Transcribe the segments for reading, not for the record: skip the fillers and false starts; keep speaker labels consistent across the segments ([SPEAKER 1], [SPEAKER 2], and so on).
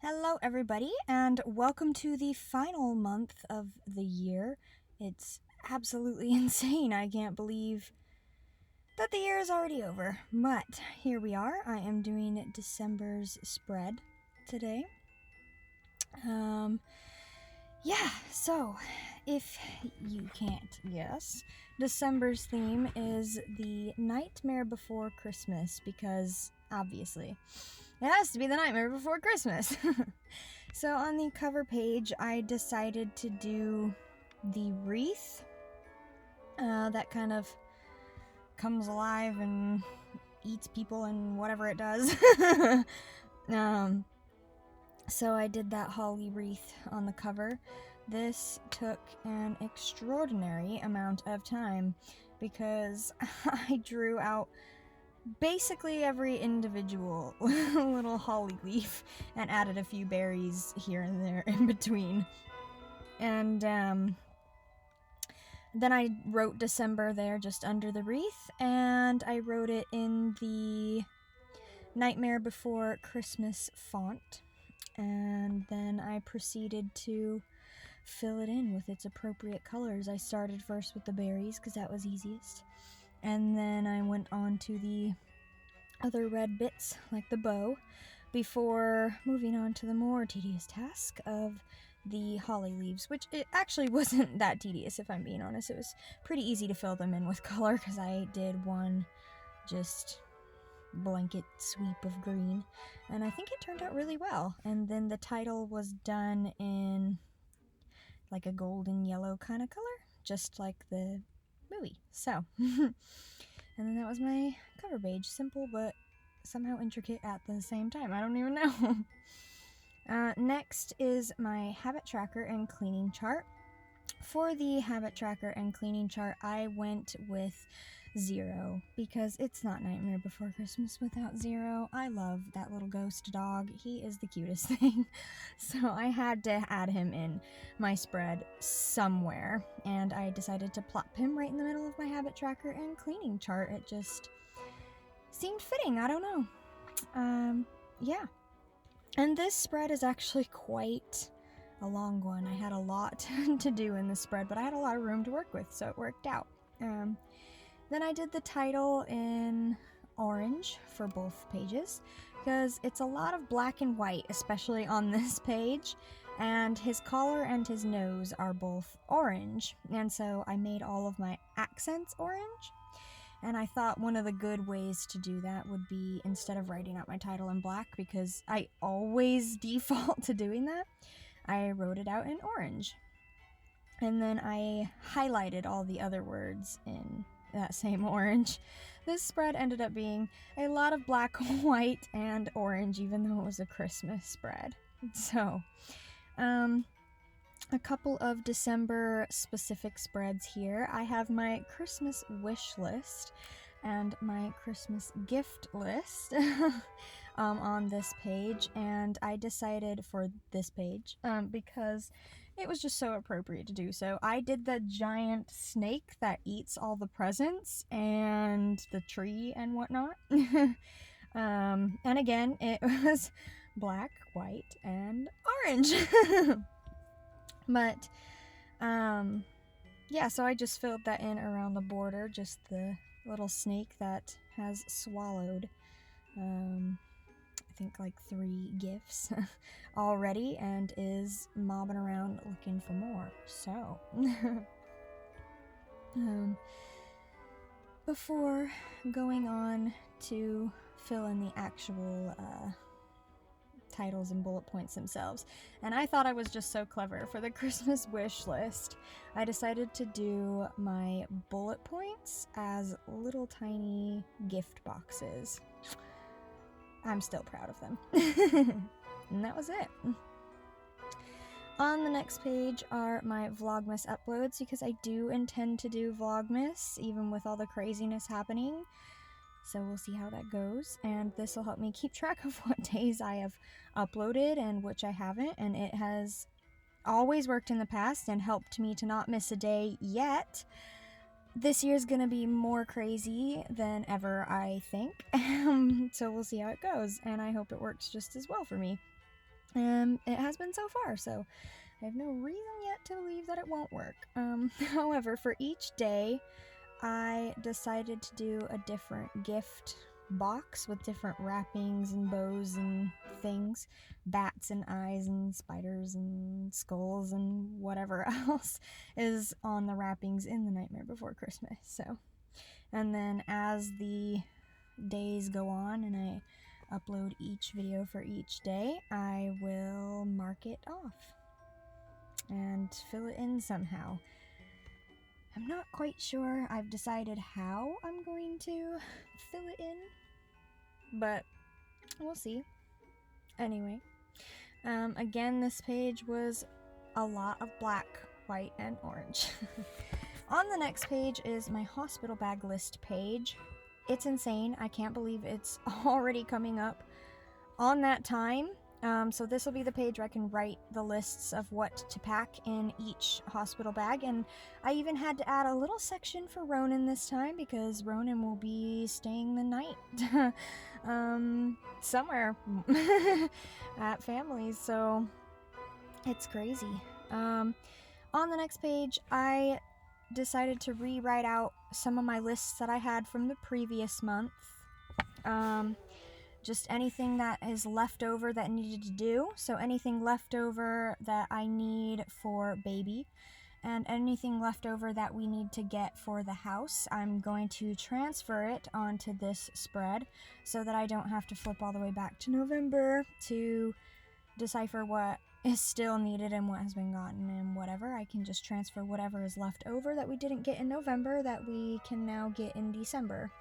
[SPEAKER 1] Hello, everybody, and welcome to the final month of the year. It's absolutely insane. I can't believe that the year is already over. But here we are. I am doing December's spread today. Um, yeah, so if you can't guess, December's theme is the Nightmare Before Christmas because obviously it has to be the Nightmare Before Christmas. So on the cover page, I decided to do the wreath that kind of comes alive and eats people and whatever it does. um, so I did that holly wreath on the cover. This took an extraordinary amount of time because I drew out basically every individual little holly leaf and added a few berries here and there in between. And then I wrote December there just under the wreath, and I wrote it in the Nightmare Before Christmas font. And then I proceeded to fill it in with its appropriate colors. I started first with the berries because that was easiest. And then I went on to the other red bits, like the bow, before moving on to the more tedious task of the holly leaves, which it actually wasn't that tedious, if I'm being honest. It was pretty easy to fill them in with color because I did one just blanket sweep of green, and I think it turned out really well. And then the title was done in like a golden yellow kind of color, just like the movie. So, and then that was my cover page. Simple, but somehow intricate at the same time. I don't even know. Next is my habit tracker and cleaning chart. For the habit tracker and cleaning chart, I went with Zero because it's not Nightmare Before Christmas without Zero. I love that little ghost dog. He is the cutest thing. So I had to add him in my spread somewhere, and I decided to plop him right in the middle of my habit tracker and cleaning chart. It just seemed fitting. I don't know. Yeah. And this spread is actually quite a long one. I had a lot to do in this spread, but I had a lot of room to work with, so it worked out. Then I did the title in orange for both pages, because it's a lot of black and white, especially on this page, and his collar and his nose are both orange, and so I made all of my accents orange. And I thought one of the good ways to do that would be, instead of writing out my title in black, because I always default to doing that, I wrote it out in orange. And then I highlighted all the other words in that same orange. This spread ended up being a lot of black, white, and orange, even though it was a Christmas spread. So, a couple of December specific spreads here. I have my Christmas wish list and my Christmas gift list on this page, and I decided for this page because it was just so appropriate to do so. I did the giant snake that eats all the presents and the tree and whatnot. And again, it was black, white, and orange. But, yeah, so I just filled that in around the border, just the little snake that has swallowed, I think like 3 gifts already and is mobbing around looking for more. So, before going on to fill in the actual, titles and bullet points themselves. And I thought I was just so clever. For the Christmas wish list, I decided to do my bullet points as little tiny gift boxes. I'm still proud of them. And that was it. On the next page are my Vlogmas uploads, because I do intend to do Vlogmas, even with all the craziness happening. So we'll see how that goes, and this will help me keep track of what days I have uploaded and which I haven't, and it has always worked in the past and helped me to not miss a day yet. This year's gonna be more crazy than ever, I think, so we'll see how it goes, and I hope it works just as well for me. It has been so far, so I have no reason yet to believe that it won't work. However, for each day, I decided to do a different gift box with different wrappings and bows and things, bats and eyes and spiders and skulls and whatever else is on the wrappings in The Nightmare Before Christmas. So, and then as the days go on and I upload each video for each day, I will mark it off and fill it in somehow. I'm not quite sure I've decided how I'm going to fill it in, but we'll see. Anyway, again, this page was a lot of black, white, and orange. On the next page is my hospital bag list page. It's insane. I can't believe it's already coming up on that time. So this will be the page where I can write the lists of what to pack in each hospital bag, and I even had to add a little section for Ronan this time because Ronan will be staying the night somewhere at family's, so it's crazy. On the next page, I decided to rewrite out some of my lists that I had from the previous month. Just anything that is left over that needed to do. So anything left over that I need for baby, and anything left over that we need to get for the house, I'm going to transfer it onto this spread so that I don't have to flip all the way back to November to decipher what is still needed and what has been gotten and whatever. I can just transfer whatever is left over that we didn't get in November that we can now get in December.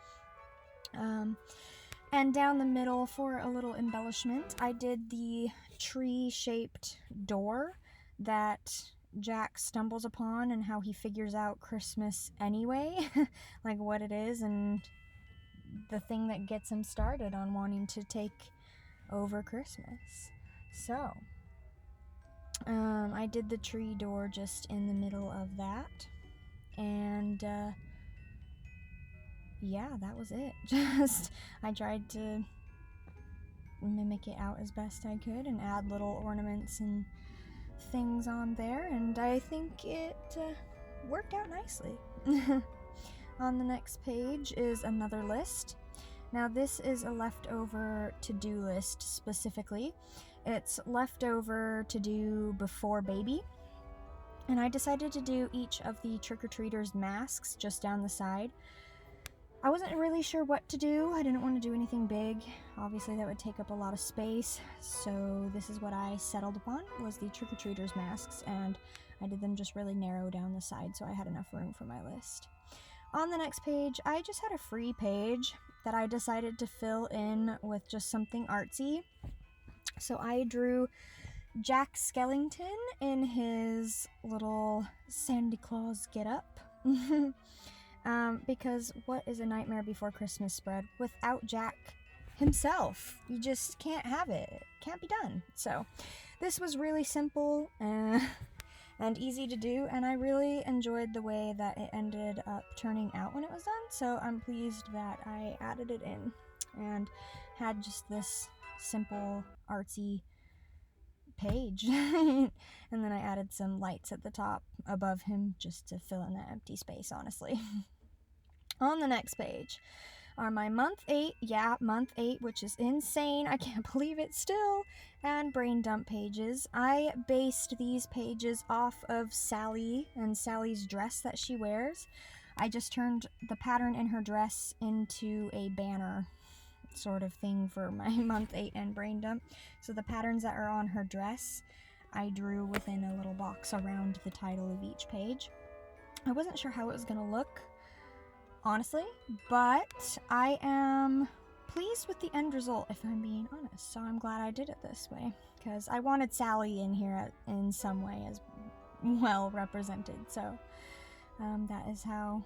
[SPEAKER 1] And down the middle, for a little embellishment, I did the tree-shaped door that Jack stumbles upon and how he figures out Christmas anyway, like what it is and the thing that gets him started on wanting to take over Christmas. So, I did the tree door just in the middle of that, and yeah, that was it. I tried to mimic it out as best I could and add little ornaments and things on there, and I think it worked out nicely. On the next page is another list. Now this is a leftover to-do list specifically. It's leftover to do before baby, and I decided to do each of the trick-or-treaters' masks just down the side. I wasn't really sure what to do. I didn't want to do anything big. Obviously that would take up a lot of space, so this is what I settled upon, was the trick-or-treaters masks, and I did them just really narrow down the side so I had enough room for my list. On the next page, I just had a free page that I decided to fill in with just something artsy. So I drew Jack Skellington in his little Santa Claus get-up. Because what is A Nightmare Before Christmas spread without Jack himself? You just can't have it. It can't be done. So this was really simple and easy to do, and I really enjoyed the way that it ended up turning out when it was done, so I'm pleased that I added it in and had just this simple artsy page. And then I added some lights at the top above him just to fill in that empty space, honestly. On the next page are my month 8, which is insane, I can't believe it still, and brain dump pages. I based these pages off of Sally and Sally's dress that she wears. I just turned the pattern in her dress into a banner sort of thing for my month 8 and brain dump. So the patterns that are on her dress, I drew within a little box around the title of each page. I wasn't sure how it was gonna look, honestly, but I am pleased with the end result, if I'm being honest. So I'm glad I did it this way, because I wanted Sally in here in some way as well represented. So that is how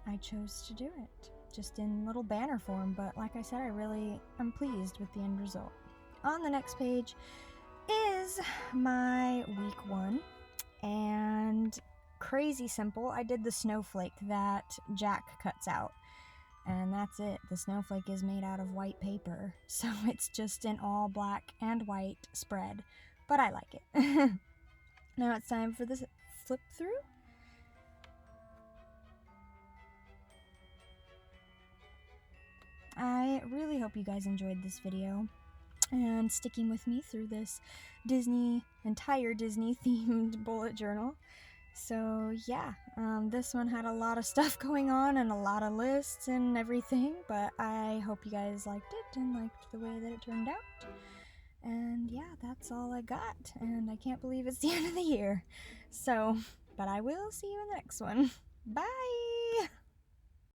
[SPEAKER 1] I chose to do it, just in little banner form. But like I said, I'm pleased with the end result. On the next page is my week 1, and crazy simple. I did the snowflake that Jack cuts out, And that's it. The snowflake is made out of white paper, so it's just an all black and white spread, but I like it. Now it's time for this flip through. I really hope you guys enjoyed this video and sticking with me through this entire Disney themed bullet journal. So yeah, this one had a lot of stuff going on and a lot of lists and everything, but I hope you guys liked it and liked the way that it turned out. And yeah, that's all I got, and I can't believe it's the end of the year. So, but I will see you in the next one. Bye!